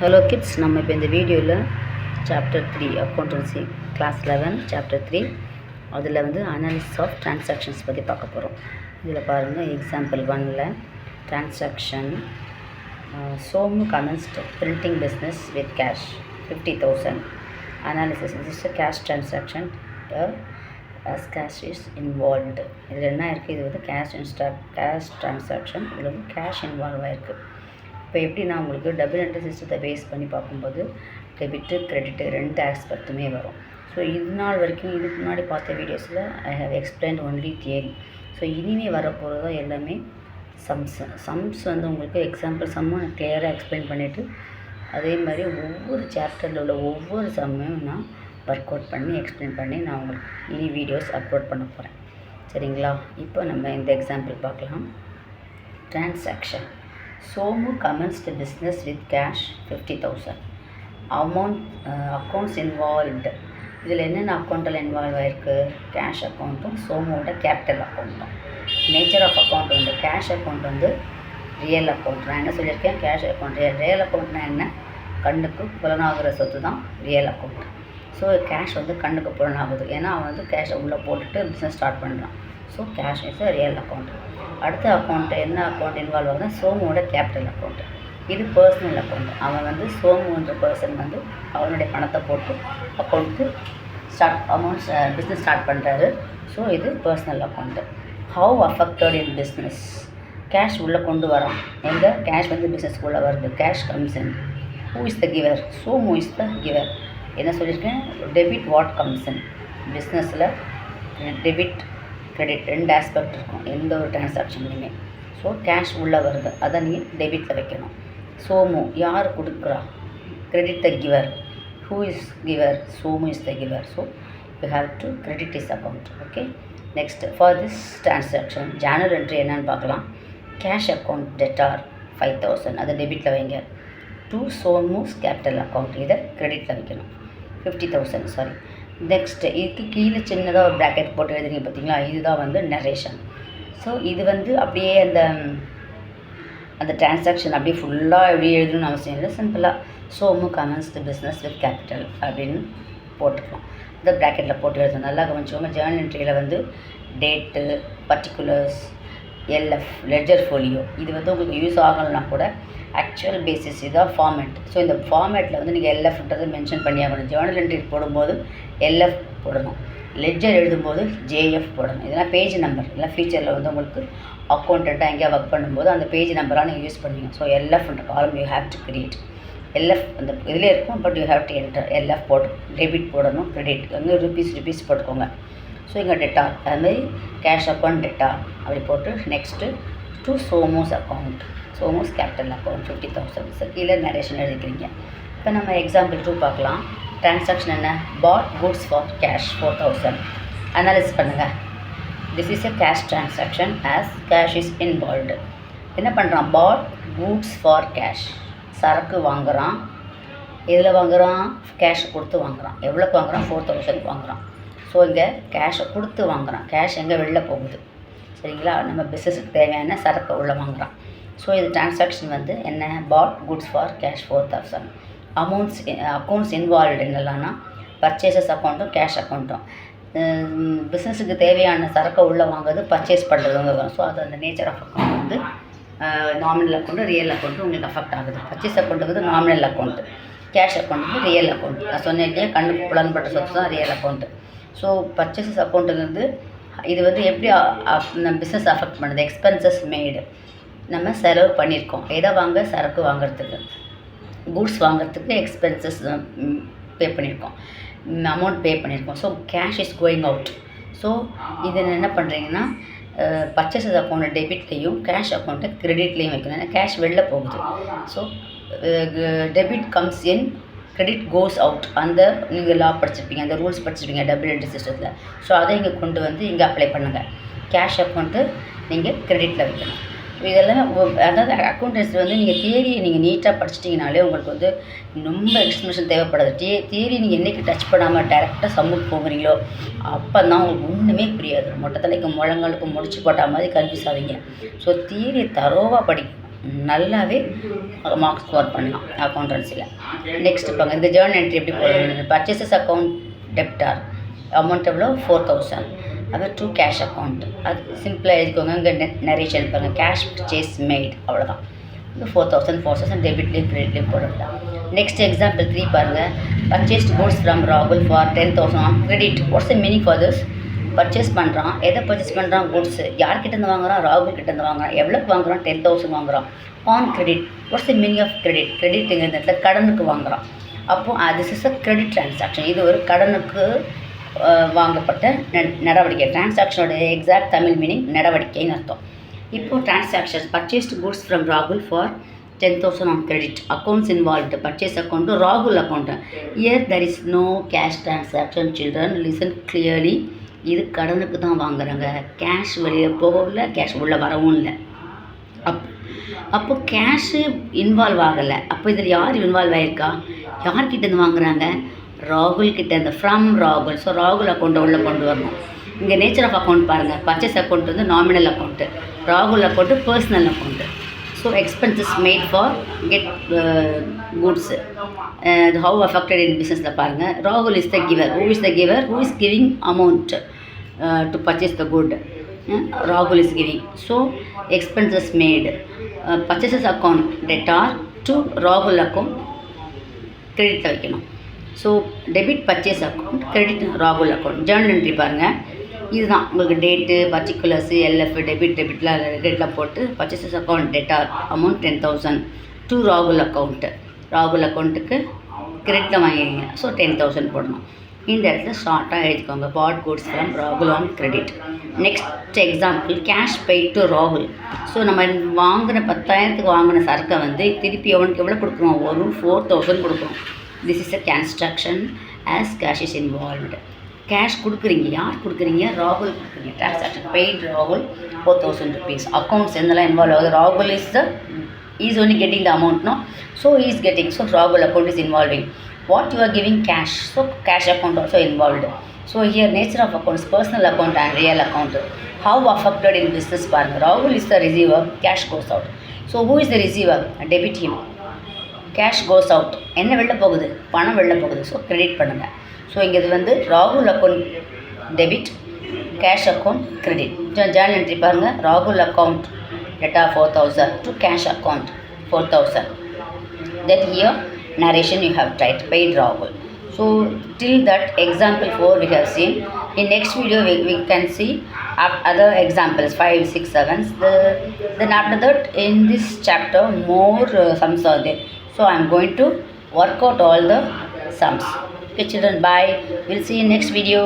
Hello kids, நம்ம இப்போ இந்த வீடியோவில் சாப்டர் 3 அக்கௌண்டன்சி கிளாஸ் 11 சாப்டர் 3 அதில் வந்து அனாலிசிஸ் ஆஃப் டிரான்சாக்ஷன்ஸ் பற்றி பார்க்க போகிறோம். இதில் பாருங்கள், எக்ஸாம்பிள் 1ல் transaction Somu commenced printing business with cash 50,000. Analysis is a cash transaction as cash is involved. இதில் என்ன இருக்குது? இது வந்து கேஷ் ட்ரான்சாக்ஷன். இதில் வந்து கேஷ் இன்வால்வ் ஆகிருக்கு. இப்போ எப்படின்னா, உங்களுக்கு டபுள் என்ட்ரி சிஸ்டத்தை பேஸ் பண்ணி பார்க்கும்போது டெபிட்டு கிரெடிட்டு ரெண்டு ஆஸ்பெக்ட்டுமே வரும். ஸோ இது நாள் வரைக்கும் இதுக்கு முன்னாடி பார்த்த வீடியோஸில் I have explained only theory. So இனிமேல் வரப்போகிறது தான் எல்லாமே சம்ஸ் வந்து உங்களுக்கு எக்ஸாம்பிள் சம்மும் கிளியராக எக்ஸ்பிளைன் பண்ணிவிட்டு, அதே மாதிரி ஒவ்வொரு சாப்டரில் உள்ள ஒவ்வொரு சம்மையும் நான் ஒர்க் அவுட் பண்ணி எக்ஸ்பிளைன் பண்ணி நான் உங்களுக்கு இனி வீடியோஸ் அப்லோட் பண்ண போகிறேன். சரிங்களா? இப்போ நம்ம இந்த எக்ஸாம்பிள் பார்க்கலாம். Transaction Somu commenced business with cash 50,000. Amount accounts involved. இதில் என்னென்ன அக்கௌண்ட்டில் இன்வால்வ் ஆகிருக்கு? கேஷ் அக்கௌண்ட்டும் சோமோட கேபிட்டல் அக்கௌண்ட்டும். நேச்சர் ஆஃப் அக்கௌண்ட் வந்து கேஷ் அக்கௌண்ட் வந்து ரியல் அக்கௌண்ட். நான் என்ன சொல்லியிருக்கேன்? கேஷ் அக்கௌண்ட் ரியல் அக்கௌண்ட்னா என்ன? கண்ணுக்கு புலனாகிற சொத்து தான் ரியல் அக்கௌண்ட். ஸோ கேஷ் வந்து கண்ணுக்கு புலனாகுது, ஏன்னா அவன் வந்து கேஷை உள்ளே போட்டுட்டு பிஸ்னஸ் ஸ்டார்ட் பண்ணுறான். So cash is a real account. அடுத்த அக்கௌண்ட்டு என்ன அக்கௌண்ட் இன்வால்வ் ஆகுதுன்னா சோமோட கேபிட்டல் அக்கௌண்ட்டு. இது பர்சனல் அக்கௌண்ட். அவன் வந்து சோமுன்ற பர்சன் வந்து அவனுடைய பணத்தை போட்டு அக்கௌண்ட்டு பிஸ்னஸ் ஸ்டார்ட் பண்ணுறாரு. ஸோ இது personal account. How affected in business? Cash உள்ளே கொண்டு வரோம். எங்கே கேஷ் வந்து பிஸ்னஸ்க்குள்ளே வருது? Cash comes in. Who is the giver? Somu is the giver. என்ன சொல்லியிருக்கேன்? Debit what comes in. பிஸ்னஸில் டெபிட் கிரெடிட் ரெண்டு ஆஸ்பெக்ட் இருக்கும் எந்த ஒரு டிரான்சாக்ஷன்லையுமே. ஸோ கேஷ் உள்ளே வருது, அதை நீங்கள் டெபிட்டில் வைக்கணும். சோமு யார் கொடுக்குறா? Credit the giver. Who is giver? Somu is the giver. So you have to credit is account. Okay, next for this transaction Journal entry என்னன்னு பார்க்கலாம். கேஷ் அக்கௌண்ட் டெட்டார் 5,000, அதை டெபிட்டில் வைங்க. டு சோமுஸ் கேபிட்டல் அக்கௌண்ட், இதை கிரெடிட்டில் வைக்கணும். 50,000 சாரி. நெக்ஸ்ட்டு இதுக்கு கீழே சின்னதாக ஒரு ப்ராக்கெட் போட்டு எழுதுறீங்க பார்த்தீங்களா? இதுதான் வந்து நரேஷன். ஸோ இது வந்து அப்படியே அந்த டிரான்சாக்ஷன் அப்படியே ஃபுல்லாக எப்படி எழுதணும்னு அவசியம் இல்லை. சிம்பிளாக Somu commenced business with capital அப்படின்னு போட்டுக்கலாம். இந்த ப்ராக்கெட்டில் போட்டு எழுதணும். நல்லா கவனிச்சோங்க. ஜேர்னல் என்ட்ரியில் வந்து date, particulars, LF ledger folio இது வந்து உங்களுக்கு யூஸ் ஆகலைன்னா கூட ஆக்சுவல் பேசிஸ் இதான் ஃபார்மேட். ஸோ இந்த ஃபார்மேட்டில் வந்து நீங்கள் எல்எஃப்ன்றது மென்ஷன் பண்ணி ஆகணும். ஜேர்னல் என்ட்ரி போடும்போது எல்எஃப் போடணும். லெட்ஜர் எழுதும்போது ஜேஎஃப் போடணும். இதெல்லாம் பேஜ் நம்பர். இல்லை ஃபியூச்சரில் வந்து உங்களுக்கு அக்கௌண்ட்டாக எங்கேயா ஒர்க் பண்ணும்போது அந்த பேஜ் நம்பராக நீங்கள் யூஸ் பண்ணுவீங்க. ஸோ எல்எஃப்ன்ற column you have to create. LF அந்த இதிலே இருக்கும், but you have to enter. LF போட்டு டெபிட் போடணும், கிரெடிட் அங்கே ருபீஸ் போட்டுக்கோங்க. ஸோ இங்கே டெட்டார், அதுமாதிரி கேஷ் அக்கௌண்ட் டெட்டார் அப்படி போட்டு நெக்ஸ்ட்டு டு சோமோஸ் அக்கௌண்ட், சோமோஸ் கேபிட்டல் அக்கௌண்ட் 50,000. கீழே நரேஷன் எழுதிக்கிறீங்க. இப்போ நம்ம எக்ஸாம்பிள் 2 பார்க்கலாம். டிரான்சாக்ஷன் என்ன? Bought goods for cash 4,000. Analysis பண்ணுங்கள். This is a cash transaction as cash is involved. என்ன பண்ணுறான்? பாட் குட்ஸ் ஃபார் கேஷ், சரக்கு வாங்குகிறான். எதில் வாங்குகிறான்? கேஷை கொடுத்து வாங்குகிறான். எவ்வளோக்கு வாங்குகிறான்? 4,000 வாங்குகிறான். ஸோ இங்கே கேஷை கொடுத்து வாங்குகிறான். கேஷ் எங்கே வெளில போகுது? சரிங்களா? நம்ம பிஸ்னஸுக்கு தேவையான சரக்கு உள்ளே வாங்குகிறான். ஸோ இது டிரான்சாக்ஷன் வந்து என்ன? Bought goods for cash 4,000. Accounts involved என்னெல்லாம்னா பர்ச்சேசஸ் அக்கௌண்ட்டும் கேஷ் அக்கௌண்ட்டும். பிஸ்னஸுக்கு தேவையான சரக்கை உள்ளே வாங்குறது பர்ச்சேஸ் பண்ணுறதுங்க வரும். ஸோ அது அந்த நேச்சர் ஆஃப் அக்கௌண்ட் வந்து நாமினல் அக்கௌண்ட்டு ரியல் அக்கௌண்ட்டு உங்களுக்கு அஃபெக்ட் ஆகுது. பர்ச்சேஸ் அக்கௌண்ட்டுக்கு நாமினல் அக்கௌண்ட்டு, கேஷ் அக்கௌண்ட்டுக்கு ரியல் அக்கௌண்ட். நான் சொன்னேன் கண்ணுக்கு புலன்பட்ட சொத்து தான் ரியல் அக்கௌண்ட்டு. ஸோ பர்ச்சேசஸ் அக்கௌண்ட்டுங்கிறது இது வந்து எப்படி நம்ம பிஸ்னஸ் அஃபெக்ட் பண்ணுது? எக்ஸ்பென்சஸ் மேடு, நம்ம செலவு பண்ணியிருக்கோம். எதை வாங்க? சரக்கு வாங்குறதுக்கு, குட்ஸ் வாங்குறதுக்கு எக்ஸ்பென்சஸ் பே பண்ணியிருக்கோம், அமௌண்ட் பே பண்ணியிருக்கோம். So cash is going out. So இதை என்ன பண்ணுறீங்கன்னா பர்ச்சேசஸ் அக்கௌண்ட்டை டெபிட்லேயும் கேஷ் அக்கௌண்ட்டை கிரெடிட்லேயும் வைக்கணும். ஏன்னா கேஷ் வெளில போகுது. So debit comes in, credit goes out. அந்த நீங்கள் லா படிச்சிருப்பீங்க, அந்த ரூல்ஸ் படிச்சிருப்பீங்க டபுள் என்ட்ரி சிஸ்டத்தில். ஸோ அதை இங்கே கொண்டு வந்து இங்கே அப்ளை பண்ணுங்கள். கேஷ் அக்கௌண்ட்டு நீங்கள் கிரெடிட்டில் வைக்கணும். இதெல்லாம் அதாவது அக்கௌண்டன்சி வந்து நீங்கள் தியரியை நீங்கள் நீட்டாக படிச்சிட்டிங்கனாலே உங்களுக்கு வந்து ரொம்ப எக்ஸ்பிளேஷன் தேவைப்படாது. தியரி நீங்கள் என்றைக்கு டச் பண்ணாமல் டைரெக்டாக சம்முக்கு போகிறீங்களோ அப்போ தான் உங்களுக்கு ஒன்றுமே புரியாது. மொட்டை தலைக்கு முழங்களுக்கு முடிச்சு போட்ட மாதிரி கன்ஃபியூஸ் ஆவீங்க. ஸோ தியரியை தரோவாக படிக்கணும். நல்லாவே மார்க்ஸ் ஸ்கோர் பண்ணலாம் அக்கௌண்டன்சியில். நெக்ஸ்ட் பாருங்க, இந்த ஜேர்னல் என்ட்ரி எப்படி போடுறது. பர்ச்சேசஸ் அக்கௌண்ட் டெப்டார் அமௌண்ட் எவ்வளோ 4000. அப்புறம் டு கேஷ் அக்கௌண்ட் அது சிம்பிளாக எழுதிக்கோங்க. இங்கே நரேஷன் பாருங்கள், கேஷ் பர்ச்சேஸ் மேட் அவ்வளோதான். இந்த 4000 4000 டெபிட்லேயும் கிரெடிட்லேயும் போடலாம். நெக்ஸ்ட் எக்ஸாம்பிள் 3 பாருங்கள், பர்ச்சேஸ்ட் கூட்ஸ் ஃப்ரம் ராகுல் for 10,000 on credit. What's the meaning for this? Purchase பண்ணுறான், எதை பர்ச்சேஸ் பண்ணுறான்? குட்ஸு. யார்கிட்டேருந்து வாங்குறான்? ராகுல் கிட்டேருந்து வாங்குறான். எவ்வளோக்கு வாங்குறான்? 10,000 வாங்குறான். On credit. What's the meaning of credit? கிரெடிட்டுங்கிற இடத்துல கடனுக்கு வாங்குறான். அப்போது this is a credit transaction. இது ஒரு கடனுக்கு வாங்கப்பட்ட நடவடிக்கை. டிரான்சாக்ஷனோட எக்ஸாக்ட் தமிழ் மீனிங் நடவடிக்கைன்னு அர்த்தம். இப்போது டிரான்சாக்ஷன்ஸ் பர்ச்சேஸ்ட் குட்ஸ் ஃப்ரம் ராகுல் for 10,000 on credit. Accounts involved. Purchase account, ராகுல் account. Here there is no cash transaction. Children listen clearly. இது கடனுக்கு தான் வாங்குறாங்க. கேஷ் வெளியே போகவும் இல்லை, கேஷ் உள்ளே வரவும் இல்லை. அப்போ கேஷு இன்வால்வ் ஆகலை. அப்போ இதில் யார் இன்வால்வ் ஆகிருக்கா? யார்கிட்டேருந்து வாங்குறாங்க? ராகுல் கிட்டேருந்து. ஃப்ரம் ராகுல். ஸோ ராகுல் அக்கௌண்ட்டை உள்ளே கொண்டு வரணும். இங்கே நேச்சர் ஆஃப் அக்கௌண்ட் பாருங்கள். பர்ச்சேஸ் அக்கௌண்ட் வந்து நாமினல் அக்கௌண்ட்டு, ராகுல் account personal account. So expenses made for get goods. How affected இன் பிஸ்னஸில் பாருங்கள். ராகுல் is the giver. Who is the giver? Who is giving amount to purchase the good. Rahul is giving. So expenses made. Purchases account debtor to Rahul account credit வைக்கணும். So debit purchase account, credit ராகுல் account. Journal entry பாருங்கள். இதுதான் உங்களுக்கு date, particulars, LF, டெபிட்லாம் கிரெடிட்லாம் போட்டு purchases account debtor amount 10,000 to ராகுல் account. ராகுல் அக்கௌண்ட்டுக்கு கிரெடிட்டில் வாங்கிடுங்க. ஸோ 10,000 போடணும். இந்த இடத்துல ஷார்ட்டாக எழுதிக்கோங்க. பாட் குட்ஸ் ஃப்ரம் ராகுல் on credit. Next example, cash paid to ராகுல். ஸோ நம்ம வாங்கின 10,000க்கு வாங்கின சரக்கை வந்து திருப்பி அவனுக்கு எவ்வளோ கொடுக்குறோம்? ஒரு 4,000 கொடுக்குறோம். This is a transaction as cash is involved. Cash கொடுக்குறீங்க. யார் கொடுக்குறீங்க? ராகுல் கொடுக்குறீங்க. டிரான்சாக்ஷன் பெய்ட் ராகுல் 4,000 rupees. அக்கௌண்ட்ஸ் எந்தெல்லாம் இன்வால்வ் ஆகுது? ராகுல் is only getting the amount, no? So he is getting. So ராகுல் account is involving. What you are giving? Cash. So cash account also involved. So here nature of accounts, personal account and real account. How affected in business பாருங்க. Rahul is the receiver, cash goes out. So who is the receiver? Debit him. Cash goes out. என்ன வெளில போகுது? பணம் வெளில போகுது. So credit பண்ணுங்கள். So இங்கே இது வந்து ராகுல் account debit, cash account credit. Journal entry பாருங்கள். ராகுல் account theta 4,000 to cash account 4,000. Then here narration you have tried paid Rahul. So till that example 4 we have seen. In next video we can see other examples 5, 6, 7. Then after that in this chapter more sums are there. So I am going to work out all the sums. Okay children, bye. We'll see you in next video.